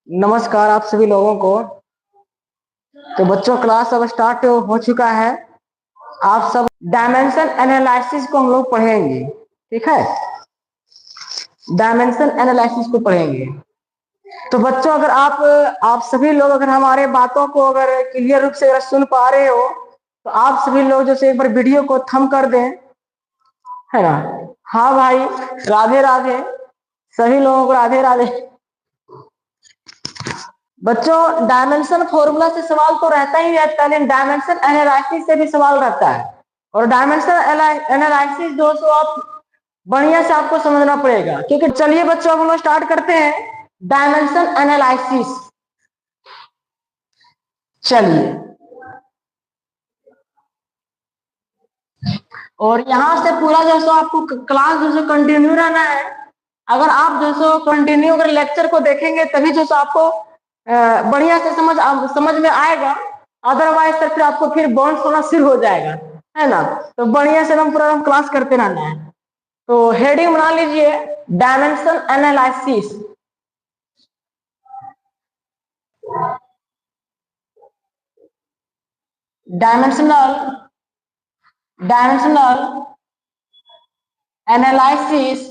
नमस्कार आप सभी लोगों को। तो बच्चों क्लास अब स्टार्ट हो चुका है। आप सब डायमेंशन एनालिसिस को हम लोग पढ़ेंगे, ठीक है। डायमेंशन एनालिसिस को पढ़ेंगे। तो बच्चों अगर आप सभी लोग अगर हमारे बातों को अगर क्लियर रूप से अगर सुन पा रहे हो तो आप सभी लोग जैसे एक बार वीडियो को थम कर दें, है ना। हाँ भाई, राधे राधे, सभी लोगों को राधे राधे। बच्चों डायमेंशन फॉर्मूला से सवाल तो रहता ही रहता है, लेकिन डायमेंशन एनालिसिस से भी सवाल रहता है। और डायमेंशन एनालिसिस दोस्तों आप बढ़िया से आपको समझना पड़ेगा, क्योंकि चलिए बच्चों हम लोग स्टार्ट करते हैं डायमेंशन एनालिसिस। चलिए, और यहाँ से पूरा जो सो आपको क्लास जो सो कंटिन्यू रहना है। अगर आप जो सो कंटिन्यू अगर लेक्चर को देखेंगे तभी जो सो आपको बढ़िया से समझ में आएगा। अदरवाइज तो फिर आपको फिर बॉन्ड होना शुरू हो जाएगा, है ना। तो बढ़िया से हम पूरा क्लास करते रहना है। तो हेडिंग बना लीजिए dimension analysis. Dimensional analysis,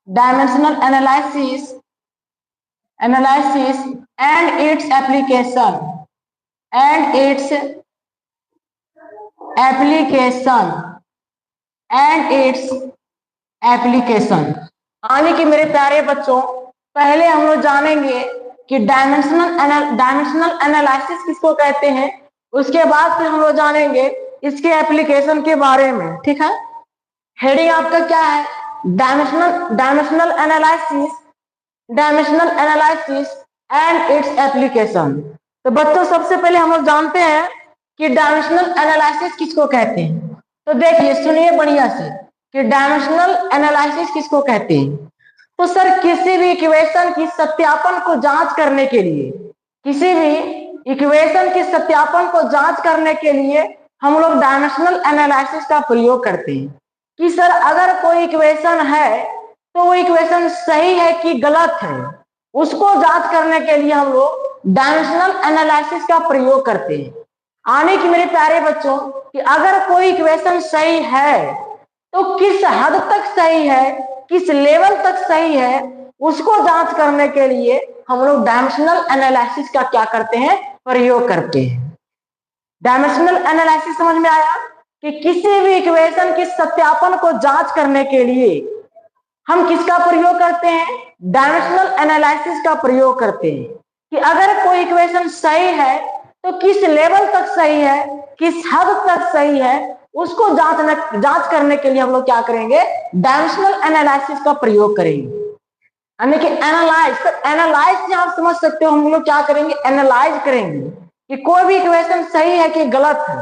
dimensional analysis and its application and its application यानी कि मेरे प्यारे बच्चों, पहले हम लोग जानेंगे कि डायमेंशनल एनालिसिस किसको कहते हैं। उसके बाद फिर हम लोग जानेंगे इसके एप्लीकेशन के बारे में, ठीक है। हेडिंग आपका क्या है? Dimensional analysis and its application. तो बच्चों सबसे पहले हम लोग जानते हैं कि डायमेंशनल एनालिसिस किसको कहते हैं। तो देखिए सुनिए बढ़िया से कि डायमेंशनल एनालिसिस किसको कहते हैं। तो सर किसी भी इक्वेशन की सत्यापन को जांच करने के लिए, किसी भी इक्वेशन की सत्यापन को जांच करने के लिए हम लोग डायमेंशनल एनालिसिस का प्रयोग करते हैं। कि सर अगर कोई इक्वेशन है तो वो इक्वेशन सही है कि गलत है, उसको जांच करने के लिए हम लोग डायमेंशनल एनालिसिस का प्रयोग करते हैं। आने की मेरे प्यारे बच्चों कि अगर कोई इक्वेशन सही है तो किस हद तक सही है, किस लेवल तक सही है, उसको जांच करने के लिए हम लोग डायमेंशनल एनालिसिस का क्या करते हैं? प्रयोग करते हैं। डायमेंशनल एनालिसिस समझ में आया कि किसी भी इक्वेशन के सत्यापन को जांच करने के लिए हम किसका प्रयोग करते हैं? डायमेंशनल एनालिसिस का प्रयोग करते हैं। कि अगर कोई इक्वेशन सही है तो किस लेवल तक सही है, किस हद तक सही है, उसको जांच करने के लिए हम लोग क्या करेंगे? डायमेंशनल एनालिसिस का प्रयोग करेंगे। यानी कि एनालाइज से आप समझ सकते हो हम लोग क्या करेंगे? एनालाइज करेंगे कि कोई भी इक्वेशन सही है कि गलत है।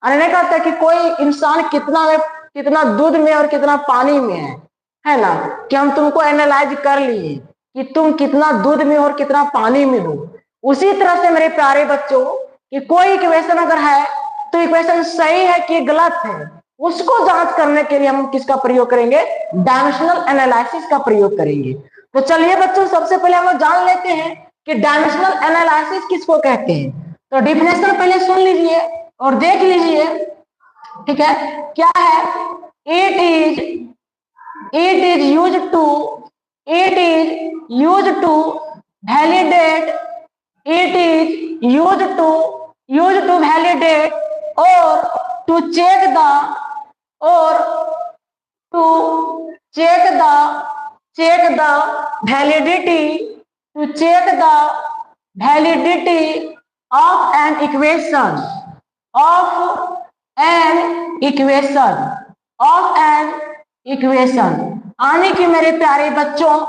नहीं कहता कि कोई इंसान कितना दूध में और कितना पानी में है ना, कि हम तुमको एनालाइज कर लिए कि तुम कितना दूध में और कितना पानी में हो। उसी तरह से मेरे प्यारे बच्चों कि कोई इक्वेशन अगर है तो इक्वेशन सही है कि गलत है, उसको जांच करने के लिए हम किसका प्रयोग करेंगे? डायमेंशनल एनालिसिस का प्रयोग करेंगे। तो चलिए बच्चों सबसे पहले हम लोग जान लेते हैं कि डायमेंशनल एनालिसिस किसको कहते हैं। तो डिफिनेशन पहले सुन लीजिए और देख लीजिए, ठीक है। क्या है? It is use to validate, it is use to validate और टू चेक द और to check the validity of an equation यानी कि मेरे प्यारे बच्चों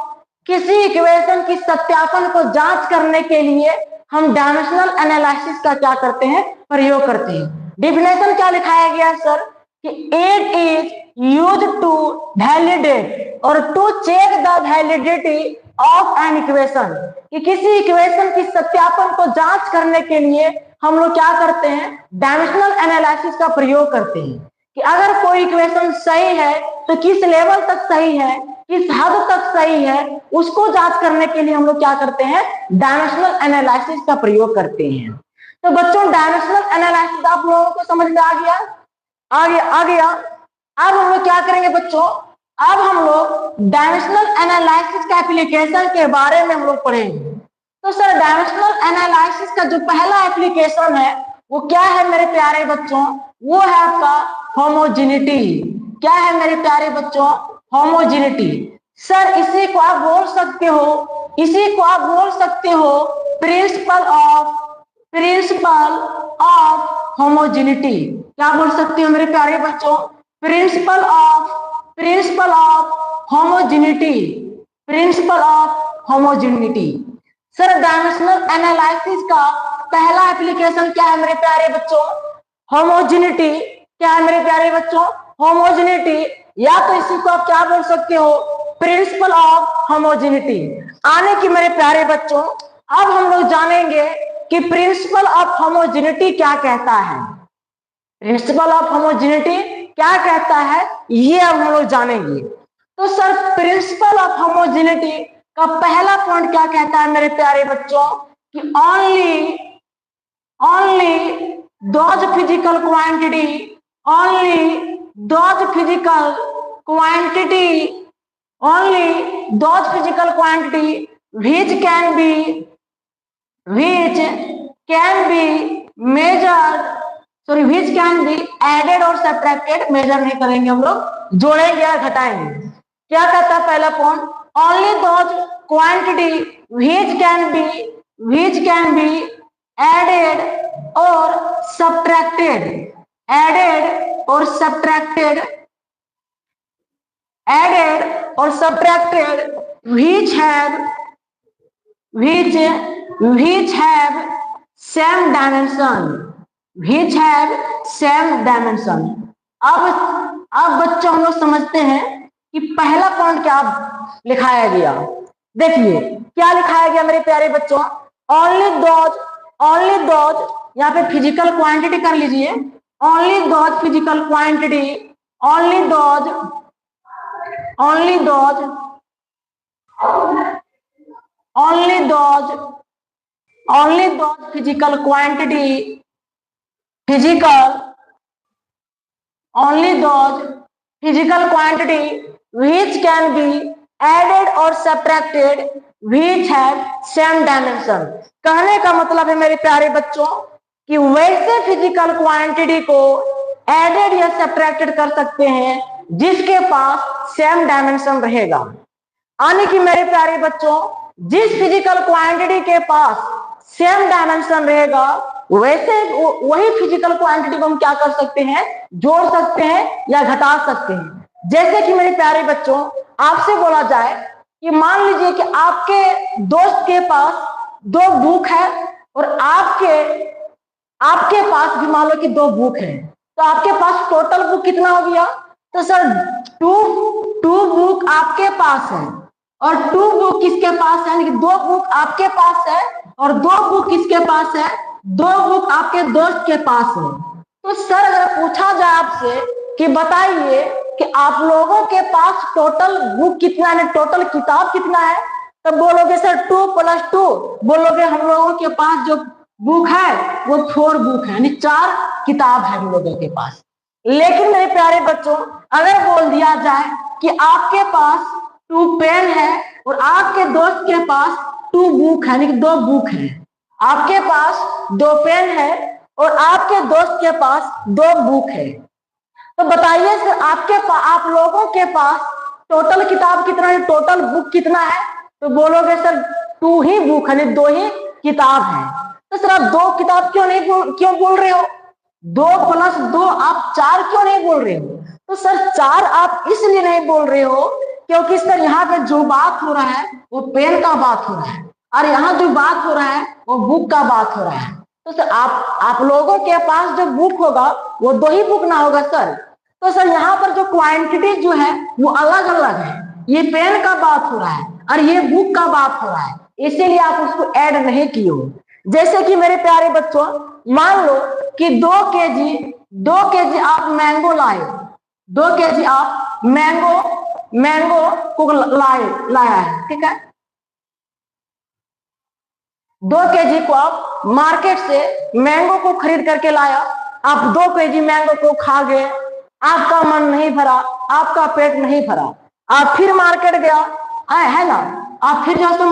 किसी इक्वेशन की सत्यापन को जांच करने के लिए हम डायमेंशनल एनालिसिस का क्या करते हैं? प्रयोग करते हैं। डिफिनेशन क्या लिखाया गया सर? कि it is use to validate और to check the validity of an equation. कि किसी इक्वेशन की सत्यापन को जांच करने के लिए हम लोग क्या करते हैं? डायमेंशनल एनालिसिस का प्रयोग करते हैं। कि अगर कोई इक्वेशन सही है तो किस लेवल तक सही है, किस हद तक सही है, उसको जांच करने के लिए हम लोग क्या करते हैं, डायमेंशनल एनालिसिस का प्रयोग करते हैं। तो बच्चों डायमेंशनल एनालिसिस आप लोगों को समझ में आ गया? आ गया। अब हम लोग क्या करेंगे बच्चों, अब हम लोग डायमेंशनल एनालिसिस का एप्लीकेशन के बारे में हम लोग पढ़ेंगे। तो सर डायमेंशनल एनालिसिस का जो पहला एप्लीकेशन है वो क्या है मेरे प्यारे बच्चों, वो है आपका होमोजेनिटी। क्या है मेरे प्यारे बच्चों, होमोजेनिटी। सर इसी को आप बोल सकते हो, इसी को आप बोल सकते हो प्रिंसिपल ऑफ होमोजेनिटी। क्या बोल सकते हो मेरे प्यारे बच्चों, principal of homogeneity, principal of homogeneity. Sir dimensional analysis का पहला एप्लीकेशन क्या है मेरे प्यारे बच्चों, होमोजेनिटी। क्या है मेरे प्यारे बच्चों, होमोजेनिटी, या तो इसी को आप क्या बोल सकते हो, प्रिंसिपल ऑफ होमोजेनिटी। आने की मेरे प्यारे बच्चों अब हम लोग जानेंगे कि प्रिंसिपल ऑफ होमोजेनिटी क्या कहता है। प्रिंसिपल ऑफ होमोजेनिटी क्या कहता है ये अब हम लोग जानेंगे। तो सर प्रिंसिपल ऑफ होमोजेनिटी का पहला पॉइंट क्या कहता है मेरे प्यारे बच्चों, कि only those physical quantity which can be added और subtracted, मेजर नहीं करेंगे हम लोग, जोड़ेंगे या घटाएंगे। क्या कहता है पहला point, only those quantity which can be added or subtracted, which have same dimension। अब बच्चों हम लोग समझते हैं कि पहला पॉइंट क्या लिखाया गया। देखिए क्या लिखाया गया मेरे प्यारे बच्चों, only those, यहाँ पे फिजिकल क्वांटिटी कर लीजिए, only those physical quantity which can be added or subtracted which have same dimension। कहने का मतलब है मेरे प्यारे बच्चों कि वैसे फिजिकल क्वांटिटी को एडेड या सब्ट्रैक्टेड कर सकते हैं जिसके पास सेम डायमेंशन रहेगा। यानी कि मेरे प्यारे बच्चों जिस फिजिकल क्वांटिटी के पास सेम डायमेंशन रहेगा वैसे वही फिजिकल क्वांटिटी को हम क्या कर सकते हैं, जोड़ सकते हैं या घटा सकते हैं। जैसे कि मेरे प्यारे बच्चों आपसे बोला जाए कि मान लीजिए कि आपके दोस्त के पास 2 बुक है और आपके पास भी मान लो कि 2 बुक है, तो आपके पास टोटल बुक कितना हो गया, तो सर 2 बुक आपके पास है और 2 बुक किसके पास है, यानी कि 2 बुक आपके पास है और 2 बुक किसके पास है, 2 बुक आपके दोस्त के पास है। तो सर अगर पूछा जाए आपसे कि बताइए कि आप लोगों के पास टोटल बुक कितना है, टोटल किताब कितना है, तो बोलोगे सर 2 + 2, बोलोगे हम लोगों के पास जो बुक है वो 4 बुक है, यानी 4 किताब है हम लोगों के पास। लेकिन मेरे प्यारे बच्चों अगर बोल दिया जाए कि आपके पास 2 पेन है और आपके दोस्त के पास 2 बुक है, यानी कि 2 बुक है, आपके पास 2 पेन है और आपके दोस्त के पास 2 बुक है, तो बताइए सर आप लोगों के पास टोटल किताब कितना है, टोटल बुक कितना है, तो बोलोगे सर 2 ही बुक है, 2 ही किताब है। तो सर आप 2 किताब क्यों बोल रहे हो, 2 + 2 आप 4 क्यों नहीं बोल रहे हो, तो सर 4 आप इसलिए नहीं बोल रहे हो क्योंकि सर यहाँ पे जो बात हो रहा है वो पेन का बात हो रहा है और यहाँ जो बात हो रहा है वो बुक का बात हो रहा है। तो सर आप लोगों के पास जो बुक होगा वो 2 ही बुक ना होगा सर। तो सर यहाँ पर जो क्वांटिटी जो है वो अलग अलग है, ये पेन का बात हो रहा है और ये बुक का बात हो रहा है, इसीलिए आप उसको ऐड नहीं किए हो। जैसे कि मेरे प्यारे बच्चों मान लो कि 2 kg 2 kg आप मैंगो लाए, 2 kg आप मैंगो को लाया है, ठीक है। 2 kg को आप मार्केट से मैंगो को खरीद करके लाया, आप 2 kg मैंगो को खा गए, आपका मन नहीं भरा, आपका पेट नहीं भरा, आप फिर मार्केट गया, है ना, आप फिर जो है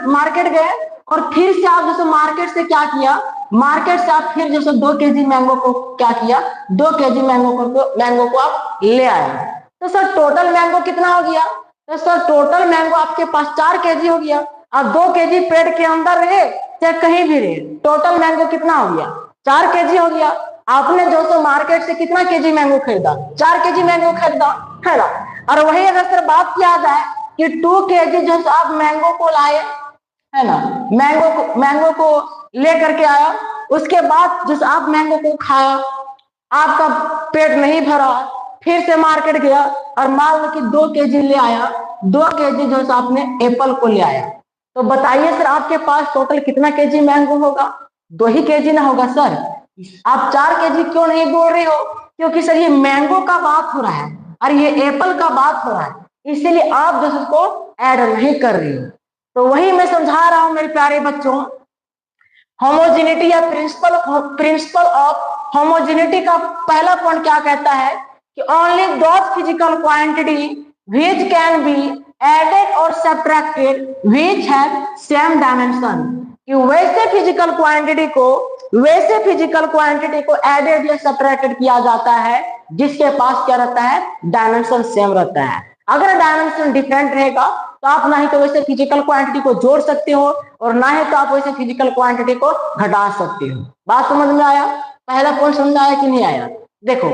मार्केट गए और फिर से आप जैसे मार्केट से क्या किया, मार्केट से आप फिर जैसे 2 kg मैंगो को क्या किया, 2 kg मैंगो को आप ले आए। तो सर टोटल मैंगो कितना हो गया, तो सर टोटल मैंगो आपके पास 4 kg हो गया। अब 2 kg पेड़ के अंदर रहे चाहे कहीं भी रहे, टोटल मैंगो कितना हो गया, 4 kg हो गया। आपने जो सो मार्केट से कितना kg मैंगो खरीदा, 4 kg मैंगो खरीदा, है ना। और वही अगर सर बात किया जाए कि 2 kg जो आप मैंगो को लाए, है ना, मैंगो को लेकर के आया, उसके बाद जिस आप मैंगो को खाया, आपका पेट नहीं भरा, फिर से मार्केट गया और मान लो कि 2 kg ले आया, 2 kg जो आपने एप्पल को ले आया, तो बताइए सर आपके पास टोटल कितना kg मैंगो होगा, 2 ही kg ना होगा सर। आप 4 kg क्यों नहीं बोल रहे हो, क्योंकि सर ये मैंगो का बात हो रहा है और ये एप्पल का बात हो रहा है, इसीलिए आप जो उसको ऐड नहीं कर रही हो। तो वही मैं समझा रहा हूं मेरे प्यारे बच्चों, होमोजेनिटी या प्रिंसिपल ऑफ होमोजेनिटी का पहला पॉइंट क्या कहता है कि only those physical quantity which can be added और subtracted which have same dimension, कि वैसे फिजिकल क्वांटिटी को एडेड या सब्ट्रैक्टेड किया जाता है जिसके पास क्या रहता है, डायमेंशन सेम रहता है। अगर डायमेंशन डिफरेंट रहेगा तो आप ना ही तो वैसे फिजिकल क्वांटिटी को जोड़ सकते हो और ना ही तो आप वैसे फिजिकल क्वांटिटी को घटा सकते हो। बात समझ में आया, पहला पॉइंट समझ में आया कि नहीं आया। देखो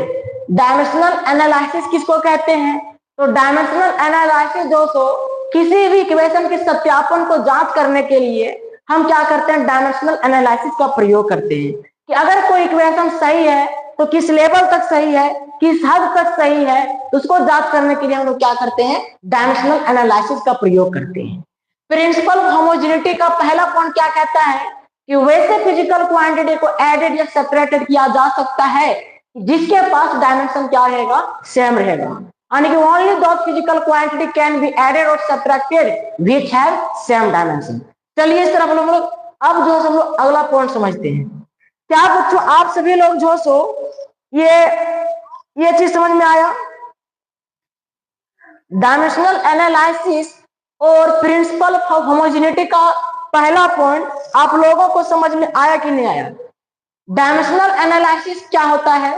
डायमेंशनल एनालिसिस किसको कहते हैं, तो डायमेंशनल एनालिसिस जो सो किसी भी इक्वेशन के सत्यापन को जांच करने के लिए हम क्या करते हैं, डायमेंशनल एनालिसिस का प्रयोग करते हैं कि अगर कोई इक्वेशन सही है तो किस लेवल तक सही है, किस हद तक सही है, तो उसको जांच करने के लिए हम लोग क्या करते हैं, डायमेंशनल एनालिसिस का प्रयोग करते हैं। प्रिंसिपल होमोजेनिटी का पहला पॉइंट क्या कहता है कि वैसे फिजिकल क्वांटिटी को एडेड या सेपरेटेड किया जा सकता है जिसके पास डायमेंशन क्या रहेगा, सेम रहेगा, यानी कि only those physical quantity can be added और subtracted which have same dimension. चलिए इस तरफ हम लोग अब जो हम लोग अगला पॉइंट समझते हैं। क्या बच्चों आप सभी लोग जो सो ये चीज समझ में आया, डायमेंशनल एनालिसिस और प्रिंसिपल ऑफ होमोजेनिटी का पहला पॉइंट आप लोगों को समझ में आया कि नहीं आया। डायमेंशनल एनालिसिस क्या होता है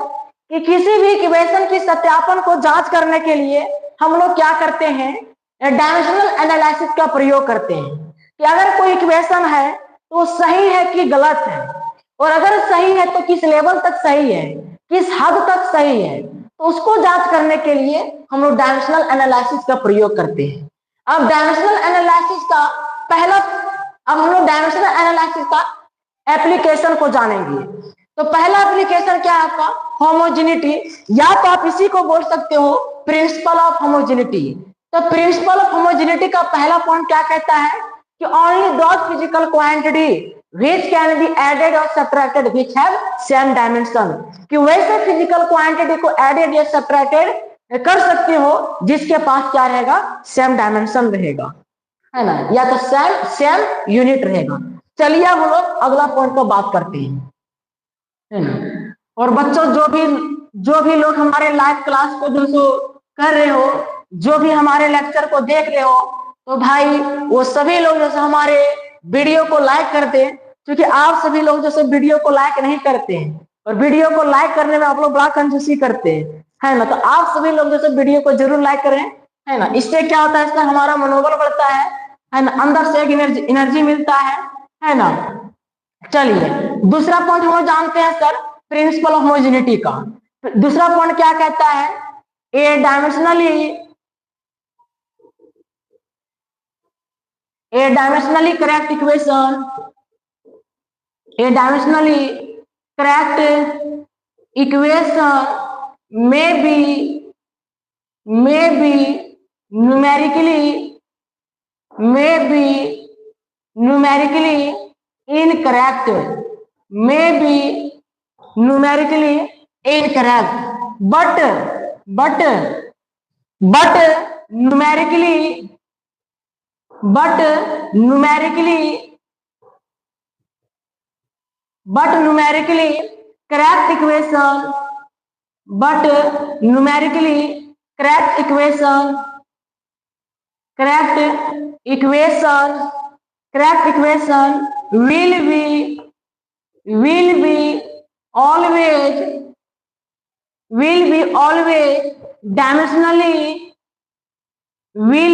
कि किसी भी इक्वेशन की सत्यापन को जांच करने के लिए हम लोग क्या करते हैं, डायमेंशनल एनालिसिस का प्रयोग करते हैं कि अगर कोई इक्वेशन है तो सही है कि गलत है, और अगर सही है तो किस लेवल तक सही है, किस हद तक सही है, तो उसको जांच करने के लिए हम लोग डायमेंशनल एनालिसिस का प्रयोग करते हैं। अब डायमेंशनल एनालिसिस का पहला, अब हम लोग डायमेंशनल एनालिसिस का एप्लीकेशन को जानेंगे। तो पहला एप्लीकेशन क्या है आपका, होमोजेनिटी, या तो आप इसी को बोल सकते हो प्रिंसिपल ऑफ होमोजेनिटी। तो प्रिंसिपल ऑफ होमोजेनिटी का पहला पॉइंट क्या कहता है कि only those physical quantity which can be added और subtracted which have same dimension, कि वैसे फिजिकल क्वांटिटी को एडेड या सब्ट्रैक्टेड कर सकते हो जिसके पास क्या रहेगा, सेम डायमेंशन रहेगा, है ना, या तो सेम यूनिट रहेगा। चलिए अब हम लोग अगला पॉइंट पर बात करते हैं, है ना। और बच्चों जो भी लोग हमारे लाइव क्लास को जो कर रहे हो, जो भी हमारे लेक्चर को देख रहे हो, तो भाई वो सभी लोग जैसे हमारे वीडियो को लाइक करते हैं, क्योंकि आप सभी लोग जैसे वीडियो को लाइक नहीं करते हैं और वीडियो को लाइक करने में आप लोग बड़ा कंजूसी करते हैं, है ना। तो आप सभी लोग जैसे वीडियो को जरूर लाइक करें, है ना। इससे क्या होता है, इससे हमारा मनोबल बढ़ता है ना, अंदर से एक एनर्जी मिलता है ना। चलिए दूसरा पॉइंट हम जानते हैं सर, प्रिंसिपल ऑफ होमोजेनिटी का दूसरा पॉइंट क्या कहता है, a dimensionally correct equation, a dimensionally correct equation may be numerically incorrect, may be numerically incorrect, but numerically, but numerically correct equation, but numerically correct equation will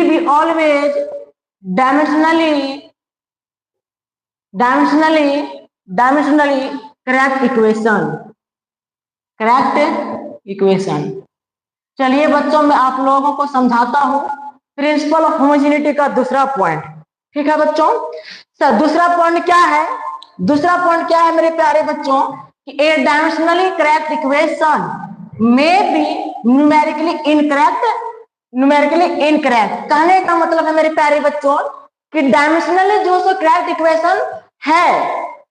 be always dimensionally, dimensionally correct equation. चलिए बच्चों, मैं आप लोगों को समझाता हूं principal of homogeneity का दूसरा पॉइंट। ठीक है बच्चों, सर दूसरा पॉइंट क्या है? दूसरा पॉइंट क्या है मेरे प्यारे बच्चों कि ए dimensionally correct equation may B numerically incorrect. कहने का मतलब है मेरे प्यारे बच्चों कि डायमेंशनली जो सो करेक्ट इक्वेशन है,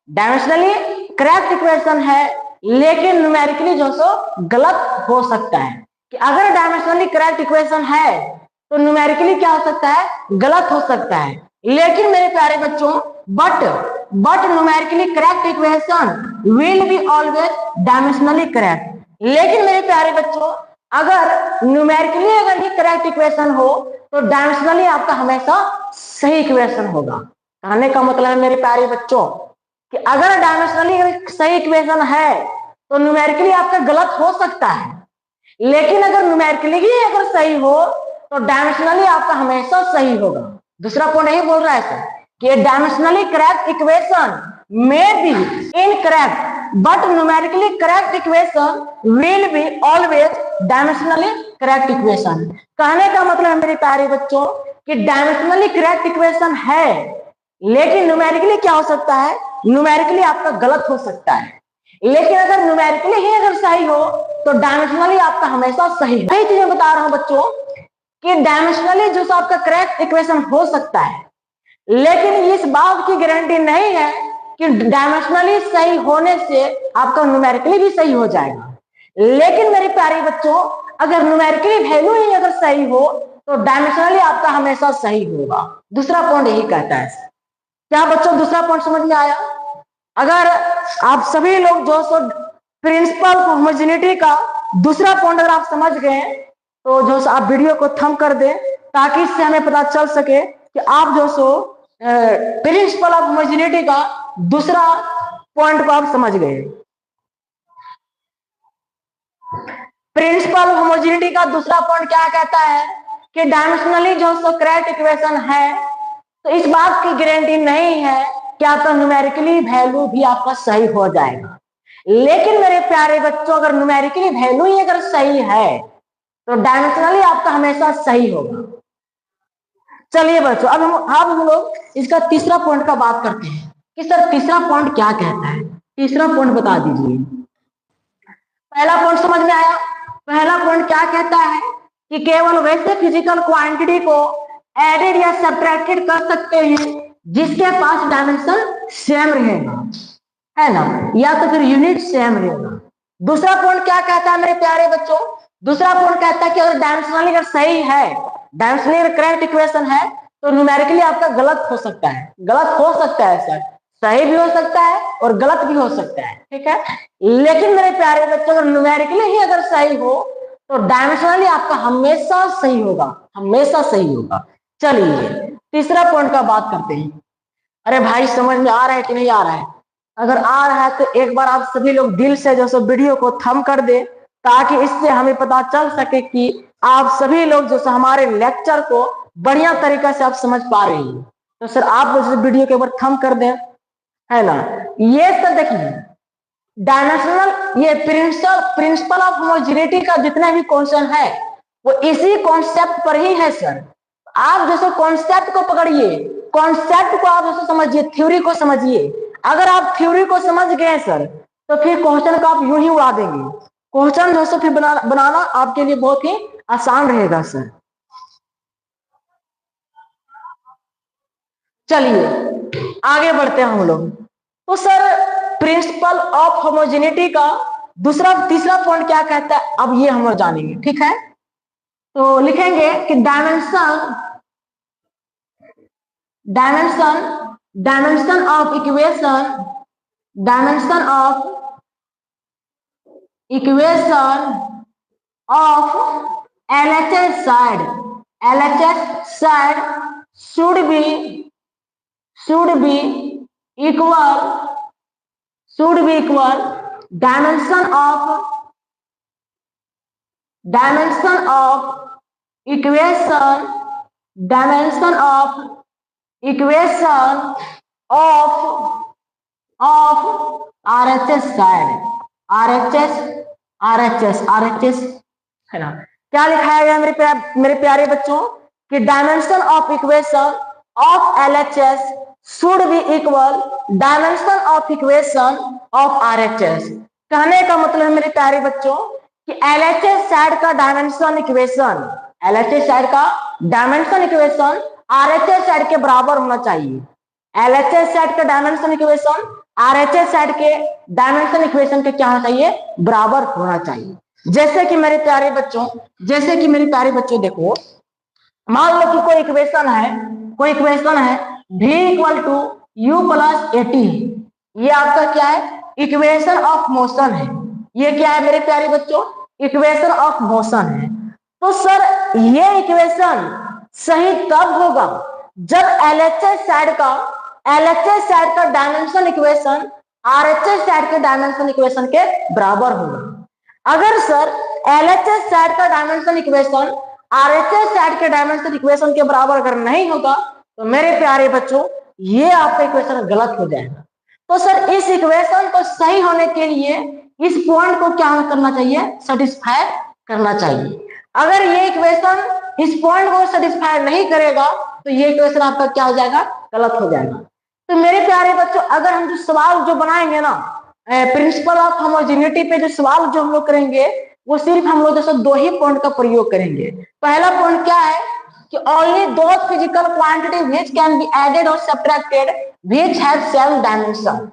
डायमेंशनली करेक्ट इक्वेशन है, लेकिन न्यूमेरिकली जो सो गलत हो सकता है। कि अगर डायमेंशनली करेक्ट इक्वेशन है तो न्यूमेरिकली क्या हो सकता है? गलत हो सकता है। लेकिन मेरे प्यारे बच्चों but numerically correct equation will be always dimensionally correct. लेकिन मेरे प्यारे बच्चों अगर न्यूमेरिकली अगर ये करेक्ट इक्वेशन हो तो डायमेंशनली आपका हमेशा सही इक्वेशन होगा। कहने का मतलब है मेरे प्यारे बच्चों कि अगर डायमेंशनली सही इक्वेशन है तो न्यूमेरिकली आपका गलत हो सकता है, लेकिन अगर न्यूमेरिकली ही अगर सही हो तो डायमेंशनली आपका हमेशा सही होगा। दूसरा पॉइंट यही बोल रहा है सर कि dimensionally correct equation may be incorrect but numerically correct equation will be always dimensionally correct equation. कहने का मतलब है मेरे प्यारे बच्चों कि डायमेंशनली करेक्ट इक्वेशन है, लेकिन न्यूमेरिकली क्या हो सकता है? न्यूमेरिकली आपका गलत हो सकता है। लेकिन अगर न्यूमेरिकली ही अगर सही हो तो डायमेंशनली आपका हमेशा सही है। यही चीजें बता रहा हूं बच्चों कि डायमेंशनली जो आपका करेक्ट इक्वेशन हो सकता है, लेकिन इस बात की गारंटी नहीं है कि डायमेंशनली सही होने से आपका न्यूमेरिकली भी सही हो जाएगा। लेकिन मेरे प्यारे बच्चों अगर न्यूमेरिकली वैल्यू ही अगर सही हो तो डायमेंशनली आपका हमेशा सही होगा। दूसरा पॉइंट यही कहता है। क्या बच्चों दूसरा पॉइंट समझ में आया? अगर आप सभी लोग जो सो प्रिंसिपल ऑफ होमोजेनिटी का दूसरा पॉइंट अगर आप समझ गए तो जो आप वीडियो को थंब कर दें ताकि इससे हमें पता चल सके कि आप जो सो प्रिंसिपल ऑफ होमोजेनिटी का दूसरा पॉइंट को आप समझ गए। प्रिंसिपल ऑफ होमोजेनिटी का दूसरा पॉइंट क्या कहता है कि डायमेंशनली जो सो करेक्ट इक्वेशन है तो इस बात की गारंटी नहीं है कि आपका न्यूमेरिकली वैल्यू भी आपका सही हो जाएगा। लेकिन मेरे प्यारे बच्चों अगर न्यूमेरिकली वैल्यू ही अगर सही है तो डायमेंशनली आपका हमेशा सही होगा। चलिए बच्चों अब हम लोग इसका तीसरा पॉइंट का बात करते हैं कि सर तीसरा पॉइंट क्या कहता है। तीसरा पॉइंट बता दीजिए। पहला पॉइंट समझ में आया? पहला पॉइंट क्या कहता है कि केवल वैसे फिजिकल क्वांटिटी को एडेड या सब्ट्रैक्टेड कर सकते हैं जिसके पास डायमेंशन सेम रहेगा, है ना, या तो फिर यूनिट सेम रहेगा। दूसरा पॉइंट क्या कहता है मेरे प्यारे बच्चों? दूसरा पॉइंट कहता है कि अगर डायमेंशनली अगर सही है, डायमेंशनली अगर करेक्ट इक्वेशन है तो न्यूमेरिकली आपका गलत हो सकता है। गलत हो सकता है सर, सही भी हो सकता है और गलत भी हो सकता है, ठीक है। लेकिन मेरे प्यारे बच्चों अगर न्यूमेरिकली ही अगर सही हो तो डायमेंशनली आपका हमेशा सही होगा, हमेशा सही होगा। चलिए तीसरा पॉइंट का बात करते हैं। अरे भाई समझ में आ रहा है कि नहीं आ रहा है? अगर आ रहा है तो एक बार आप सभी लोग दिल से जो सो वीडियो को थंब कर दे ताकि इससे हमें पता चल सके कि आप सभी लोग जो हमारे लेक्चर को बढ़िया तरीका से आप समझ पा रहे हैं। तो सर आप वीडियो के ऊपर थंब कर दें, है ना। ये सर देखिए डायमेंशनल ये प्रिंसिपल ऑफ होमोजेनिटी का जितना भी क्वेश्चन है वो इसी कॉन्सेप्ट पर ही है सर। आप जैसे कॉन्सेप्ट को पकड़िए, कॉन्सेप्ट को आप जैसे समझिए, थ्योरी को समझिए। अगर आप थ्योरी को समझ गए सर तो फिर क्वेश्चन को आप यूं ही उड़ा देंगे। क्वेश्चन जो फिर बनाना आपके लिए बहुत ही आसान रहेगा सर। चलिए आगे बढ़ते हैं हम लोग। तो सर प्रिंसिपल ऑफ होमोजेनिटी का तीसरा पॉइंट क्या कहता है, अब ये हम लोग जानेंगे, ठीक है। तो लिखेंगे कि dimension of equation of LHS side should be equal dimension of equation of RHS side, RHS है ना। क्या लिखाया गया मेरे प्यारे बच्चों कि dimension of equation of LHS should be equal dimension of equation of RHS। कहने का मतलब है मेरे प्यारे बच्चों कि LHS साइड का डायमेंशन इक्वेशन RHS साइड के बराबर होना चाहिए। LHS साइड का डायमेंशन इक्वेशन RHS साइड के डायमेंशन इक्वेशन के क्या होना चाहिए, बराबर होना चाहिए। जैसे कि मेरे प्यारे बच्चों देखो, मान लो कि कोई इक्वेशन है v equal to u plus 18। ये आपका क्या है, इक्वेशन ऑफ मोशन है। ये क्या है मेरे प्यारे बच्चों, इक्वेशन ऑफ मोशन है। तो सर ये इक्वेशन सही तब होगा जब LHS साइड का डायमेंशन इक्वेशन RHS साइड के डायमेंशन इक्वेशन के बराबर होगा। अगर सर LHS साइड का डायमेंशन इक्वेशन RHS साइड के डायमेंशन इक्वेशन के बराबर अगर नहीं होगा तो मेरे प्यारे बच्चों ये आपका इक्वेशन गलत हो जाएगा। तो सर इस इक्वेशन को सही होने के लिए इस पॉइंट को क्या करना चाहिए, सेटिस्फाई करना चाहिए। अगर ये इक्वेशन इस पॉइंट को सेटिस्फाई नहीं करेगा तो ये इक्वेशन आपका क्या हो जाएगा, गलत हो जाएगा। तो मेरे प्यारे बच्चों अगर हम जो सवाल जो बनाएंगे ना प्रिंसिपल ऑफ होमोजेनिटी पे, जो सवाल जो हम लोग करेंगे वो सिर्फ हम लोग जैसे दो ही पॉइंट का प्रयोग करेंगे। पहला पॉइंट क्या है कि only those physical quantity which can be added और subtracted which have same dimension.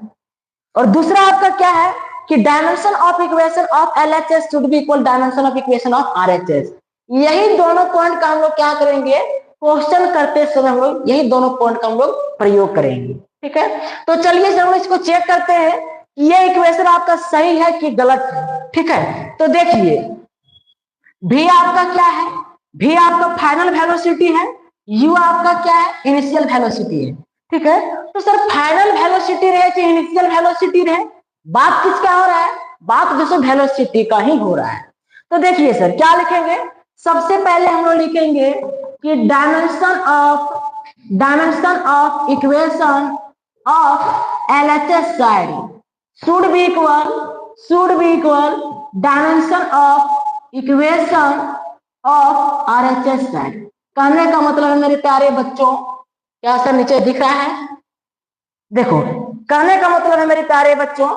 और दूसरा आपका क्या है कि dimension of equation of LHS should be equal dimension of equation of RHS। यही दोनों पॉइंट का हम लोग क्या करेंगे, क्वेश्चन करते समय हम लोग यही दोनों पॉइंट का हम लोग प्रयोग करेंगे, ठीक है। तो चलिए हम लोग इसको चेक करते हैं कि ये इक्वेशन आपका सही है कि गलत है, ठीक है। तो देखिए v आपका क्या है, v आपका फाइनल वेलोसिटी है, u आपका क्या है, इनिशियल वेलोसिटी है, ठीक है। तो सर फाइनल वेलोसिटी रहे चाहे इनिशियल वेलोसिटी रहे, बात किसका हो रहा है, बात जैसे वेलोसिटी का ही हो रहा है। तो देखिए सर क्या लिखेंगे, सबसे पहले हम लोग लिखेंगे कि dimension of equation of LHS side should be equal dimension of equation of RHS side. कहने का मतलब है मेरे प्यारे बच्चों, क्या सर नीचे दिख रहा है, देखो कहने का मतलब है मेरे प्यारे बच्चों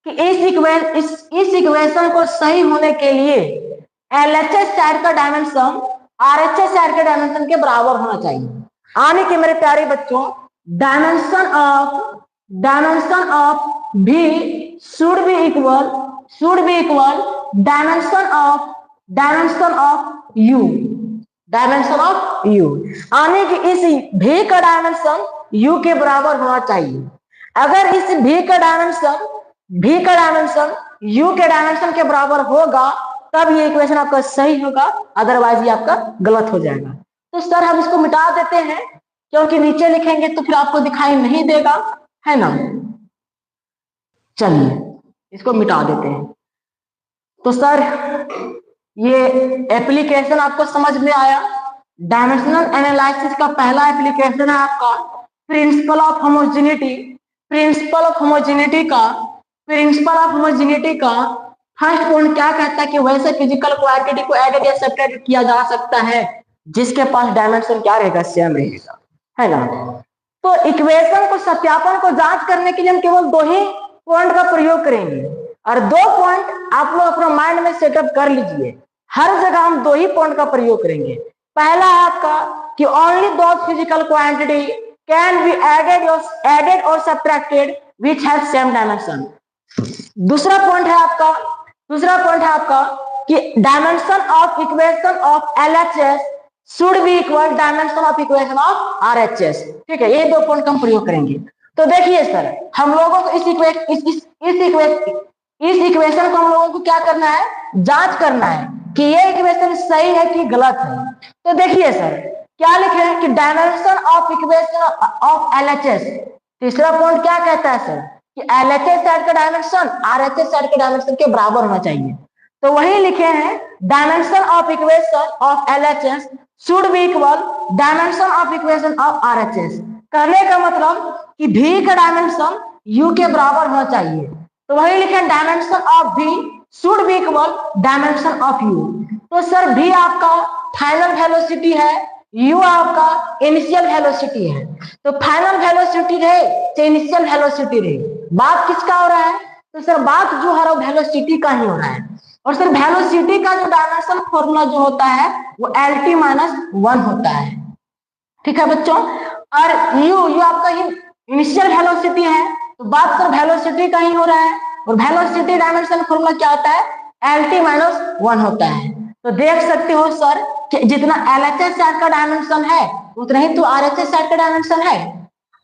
कि इस इक्वेशन को सही होने के लिए LHS साइड का डायमेंशन RHS साइड के डायमेंशन के बराबर होना चाहिए। आने के मेरे प्यारे बच्चों dimension of v should be equal dimension of u। आने की इस v का डायमेंशन u के बराबर होना चाहिए। अगर इस v का डायमेंशन u के डायमेंशन के बराबर होगा तब ये इक्वेशन आपका सही होगा, अदरवाइज ये आपका गलत हो जाएगा। तो सर हम इसको मिटा देते हैं क्योंकि नीचे लिखेंगे तो फिर आपको दिखाई नहीं देगा, है ना। चलिए इसको मिटा देते हैं। तो सर ये एप्लीकेशन आपको समझ में आया। डायमेंशनल एनालिसिस का पहला एप्लीकेशन है आपका प्रिंसिपल ऑफ होमोजेनिटी का फर्स्ट पॉइंट क्या कहता है कि वैसे फिजिकल क्वांटिटी को एडेड या सब्ट्रैक्ट किया जा सकता है जिसके पास डायमेंशन क्या रहेगा, सेम रहेगा, है ना। तो इक्वेशन को सत्यापन को जांच करने के लिए हम केवल दो ही पॉइंट का प्रयोग करेंगे और दो पॉइंट आप लोग अपना माइंड में सेटअप कर लीजिए। हर जगह हम दो ही पॉइंट का प्रयोग करेंगे। पहला है आपका कि only those physical quantity can be added और subtracted which have same dimension. दूसरा पॉइंट है आपका दूसरा पॉइंट है आपका कि dimension of equation of LHS should be equal dimension of equation of RHS. ठीक है, ये 2 पॉइंट हम प्रयोग करेंगे। तो देखिए सर, हम लोगों को इस इक्वेशन को हम लोगों को क्या करना है, जांच करना है कि ये इक्वेशन सही है कि गलत है। तो देखिए सर, क्या लिखे हैं कि dimension of equation of LHS. तीसरा पॉइंट क्या कहता है सर कि एलएचएस साइड का डायमेंशन आरएचएस साइड के डायमेंशन के बराबर होना चाहिए। तो वही लिखे हैं, dimension of equation of LHS should be equal dimension of equation of RHS. कहने का मतलब कि v का डायमेंशन u के बराबर होना चाहिए। तो वही लिखे dimension of v should be equal dimension of u। तो सर v आपका फाइनल वेलोसिटी है, u आपका इनिशियल वेलोसिटी है। तो फाइनल वेलोसिटी रहे चाहे इनिशियल वेलोसिटी रहे, बात किसका हो रहा है? तो सर बात जो है वेलोसिटी का ही हो रहा है। और सर वेलोसिटी का जो डायमेंशन फॉर्मूला जो होता है वो LT - 1 होता है। ठीक है बच्चों, और u आपका ही इनिशियल वेलोसिटी है, तो बात सर वेलोसिटी का ही हो रहा है। और वेलोसिटी डायमेंशन फॉर्मूला क्या होता है? LT - 1 होता है। तो देख सकते हो सर कि जितना LHS साइड का डायमेंशन है उतना ही तो RHS साइड का डायमेंशन है।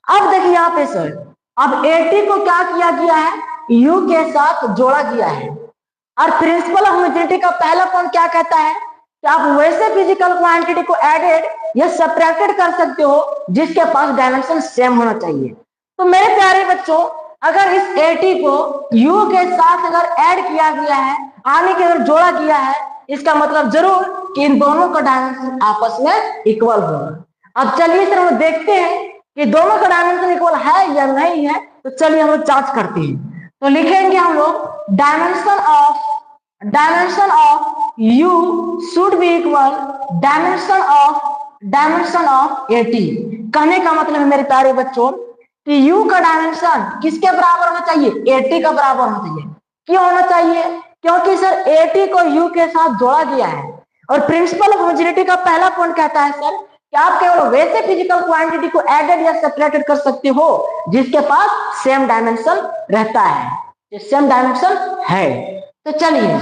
अब देखिए यहाँ पे सर, अब AT को क्या किया गया है? U के साथ जोड़ा गया है। और प्रिंसिपल ऑफ होमोजेनिटी का पहला पॉइंट क्या कहता है कि आप वैसे फिजिकल क्वांटिटी को एडेड या सब्ट्रैक्टेड कर सकते हो जिसके पास डायमेंशन सेम होना चाहिए। तो मेरे प्यारे बच्चों, अगर इस AT को U के साथ अगर ऐड किया गया है, आने के अगर जोड़ा गया है, इसका मतलब जरूर कि इन दोनों का डायमेंशन आपस में इक्वल होगा। अब चलिए सर हम देखते हैं कि दोनों का डायमेंशन इक्वल है या नहीं है। तो चलिए हम लोग जांच करते हैं। तो लिखेंगे हम लोग dimension of u should be equal dimension of AT। कहने का मतलब है मेरे प्यारे बच्चों कि u का डायमेंशन किसके बराबर होना चाहिए? AT का बराबर होना चाहिए। क्यों होना चाहिए? क्योंकि सर AT को u के साथ जोड़ा गया है। और प्रिंसिपल ऑफ होमोजेनिटी का पहला पॉइंट कहता है सर कि आप केवल वैसे फिजिकल क्वांटिटी को एडेड या सब्ट्रैक्टेड कर सकते हो जिसके पास सेम डायमेंशन रहता है, सेम डायमेंशन है। तो चलिए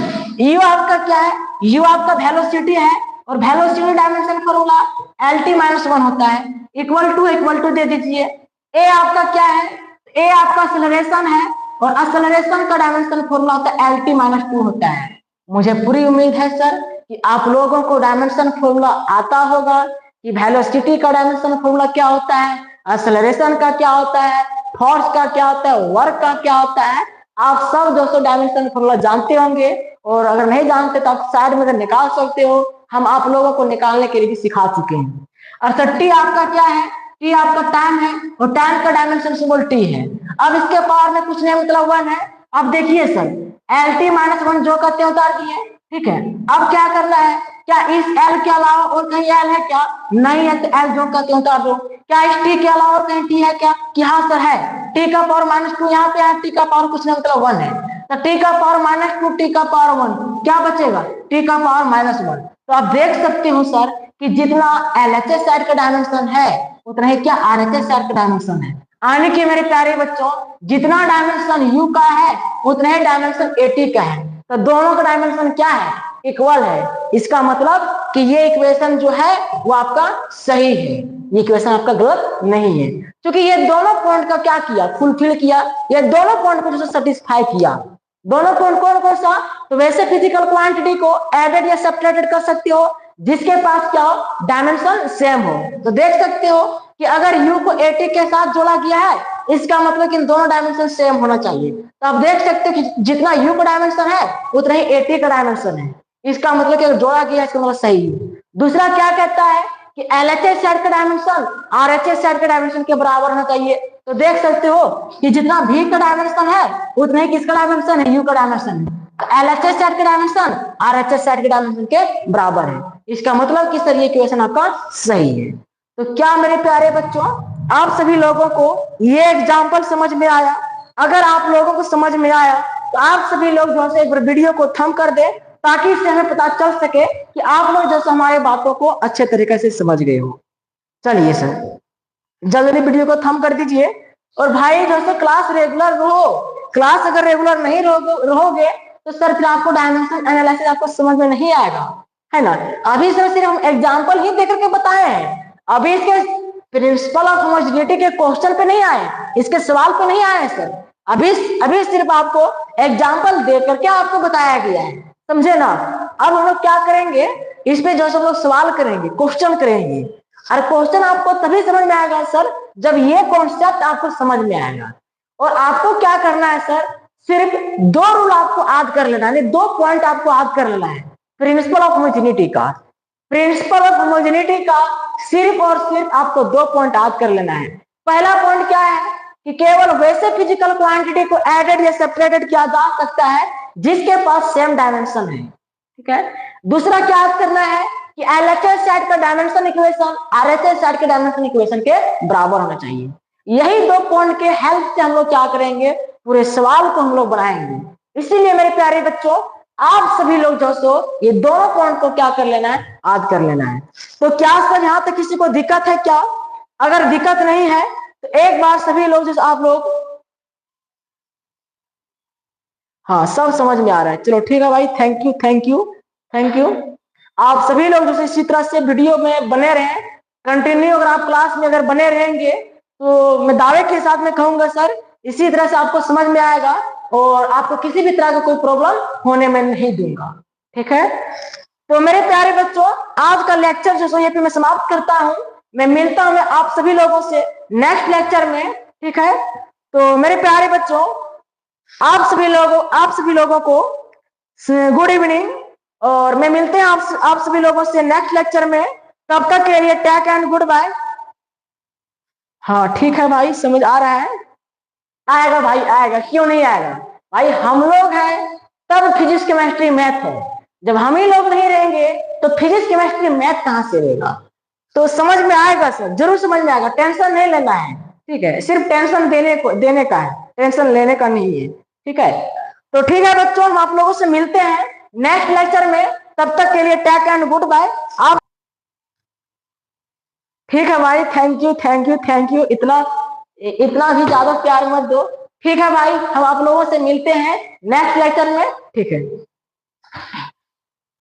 u आपका क्या है? u आपका वेलोसिटी है और वेलोसिटी डायमेंशन फॉर्मूला LT - 1 होता है। इक्वल टू दे दीजिए। a आपका क्या है? a आपका एक्सेलरेशन है और एक्सेलरेशन का डायमेंशन फॉर्मूला होता है LT - 2 होता है। मुझे पूरी उम्मीद है सर कि आप लोगों को डायमेंशन फॉर्मूला आता होगा कि वेलोसिटी का डायमेंशन फॉर्मूला क्या होता है, एक्सेलरेशन का क्या होता है, फोर्स का क्या होता है, वर्क का क्या होता है। आप सब दोस्तों डायमेंशन फॉर्मूला जानते होंगे, और अगर नहीं जानते तो आप साइड में निकाल सकते हो। हम आप लोगों को निकालने के लिए भी सिखा चुके हैं। और सर टी आपका क्या है? टी आपका टाइम है और टाइम का डायमेंशन सिंबल टी है। अब इसके पावर में कुछ नहीं मतलब 1 है। अब देखिए सर LT - 1 जो करते हैं उतार दिए। ठीक है, अब क्या करना है? क्या इस L के अलावा और कहीं L है क्या? नहीं है, तो L जो करते हैं उतार दो। क्या इस T के अलावा और कहीं T है क्या? कि हाँ सर है। T का पावर -2 यहाँ पे है, T का पावर कुछ नहीं मतलब 1 है। तो T का पावर -2, T का पावर 1, क्या बचेगा? T का पावर -1। तो आप देख सकते हो सर कि जितना LHS साइड का डायमेंशन है उतना ही क्या RHS साइड का डायमेंशन है। आने के मेरे प्यारे बच्चों, जितना डायमेंशन U का है उतना ही डायमेंशन AT का है। तो दोनों का डायमेंशन क्या है? इक्वल है। इसका मतलब कि ये इक्वेशन जो है वो आपका सही है, ये इक्वेशन आपका गलत नहीं है। क्योंकि ये दोनों पॉइंट का क्या किया? फुलफिल किया। ये दोनों पॉइंट को जो सेटिस्फाई किया। दोनों पॉइंट कौन कौन सा? तो वैसे फिजिकल क्वांटिटी को एडेड या सब्ट्रैक्टेड कर सकते हो जिसके पास क्या हो? डायमेंशन सेम हो। तो देख सकते हो कि अगर u को AT के साथ जोड़ा गया है, इसका मतलब कि इन दोनों डायमेंशन सेम होना चाहिए। तो आप देख सकते हो कि जितना u का डायमेंशन है उतना ही AT का डायमेंशन है। इसका मतलब कि अगर जोड़ा गया इसका मतलब सही है। दूसरा क्या कहता है कि LHS साइड का डायमेंशन RHS साइड के डायमेंशन के बराबर होना चाहिए। तो देख सकते हो कि जितना v का डायमेंशन है उतना ही किसका डायमेंशन है? u का डायमेंशन है। तो LHS साइड के डायमेंशन RHS साइड के डायमेंशन के बराबर है। इसका मतलब कि सर ये इक्वेशन आपका सही है। तो क्या मेरे प्यारे बच्चों आप सभी लोगों को ये एग्जाम्पल समझ में आया? अगर आप लोगों को समझ में आया तो आप सभी लोग जो है एक बार वीडियो को थंब कर दे ताकि इससे हमें पता चल सके कि आप लोग जैसे हमारे बातों को अच्छे तरीके से समझ गए हो। चलिए सर जल्दी वीडियो को थंब कर दीजिए। और भाई जैसे क्लास रेगुलर रहो, क्लास अगर रेगुलर नहीं रहोगे तो सर फिर आपको डायमेंशन एनालिसिस आपको समझ में नहीं आएगा, है ना। अभी सर सिर्फ हम एग्जांपल ही देकर के बताए हैं, अभी इसके प्रिंसिपल ऑफ होमोजेनिटी के क्वेश्चन पे नहीं आए, इसके सवाल पे नहीं आए सर। अभी अभी सिर्फ आपको एग्जांपल दे करके आपको बताया गया है, समझे ना। अब हम लोग क्या करेंगे, इस पे जो हम लोग सवाल करेंगे, क्वेश्चन करेंगे। और क्वेश्चन आपको तभी समझ में आएगा सर जब ये कॉन्सेप्ट आपको समझ में आएगा। और आपको क्या करना है सर, सिर्फ 2 रूल आपको याद कर लेना है, 2 पॉइंट आपको याद कर लेना है प्रिंसिपल ऑफ होमोजेनिटी का। प्रिंसिपल ऑफ होमोजेनिटी का सिर्फ और सिर्फ आपको 2 पॉइंट याद कर लेना है। पहला पॉइंट क्या है कि केवल वैसे फिजिकल क्वांटिटी को एडेड या सेपरेटेड किया जा सकता है जिसके पास सेम डायमेंशन है, ठीक है। दूसरा क्या याद करना है कि एलएचएस सेट का डायमेंशन इक्वेशन आरएचएस सेट के डायमेंशन इक्वेशन के बराबर होना चाहिए। यही 2 पॉइंट के हेल्प से हम लोग क्या करेंगे, पूरे सवाल को हम लोग बनाएंगे। इसीलिए मेरे प्यारे बच्चों, आप सभी लोग जो सो ये दोनों पॉइंट को क्या कर लेना है, याद कर लेना है। तो क्या सर यहाँ तक किसी को दिक्कत है क्या? अगर दिक्कत नहीं है तो एक बार सभी लोग जैसे आप लोग, हाँ सब समझ में आ रहा है, चलो ठीक है भाई, thank you thank you thank you. आप सभी लोग जैसे इसी तरह से वीडियो में बने रहें, कंटिन्यू अगर आप क्लास में अगर बने रहेंगे तो मैं दावे के साथ में कहूंगा सर इसी तरह से आपको समझ में आएगा और आपको किसी भी तरह का कोई प्रॉब्लम होने में नहीं दूंगा, ठीक है। तो मेरे प्यारे बच्चों, आज का लेक्चर जो है पे मैं समाप्त करता हूं। मैं मिलता हूं आप सभी लोगों से नेक्स्ट लेक्चर में, ठीक है। तो मेरे प्यारे बच्चों, आप सभी लोगों को गुड इवनिंग, और मैं मिलते हैं आप सभी लोगों से नेक्स्ट लेक्चर में। तब तक के लिए टेक एंड गुड बाय। हाँ ठीक है भाई, समझ आ रहा है, आएगा भाई आएगा, क्यों नहीं आएगा भाई, हम लोग हैं तब फिजिक्स केमिस्ट्री मैथ है, जब हम ही लोग नहीं रहेंगे तो फिजिक्स केमिस्ट्री मैथ कहां से रहेगा। तो समझ में आएगा सर, जरूर समझ में आएगा, टेंशन नहीं लेना है, ठीक है। सिर्फ टेंशन देने का है, टेंशन लेने का नहीं है, ठीक है। तो ठीक है बच्चों, हम आप लोगों से मिलते हैं नेक्स्ट लेक्चर में। तब तक के लिए टेक एंड गुड बाय। आप ठीक है भाई, thank you thank you thank you, इतना भी ज्यादा प्यार मत दो, ठीक है भाई। हम आप लोगों से मिलते हैं नेक्स्ट लेक्चर में, ठीक है।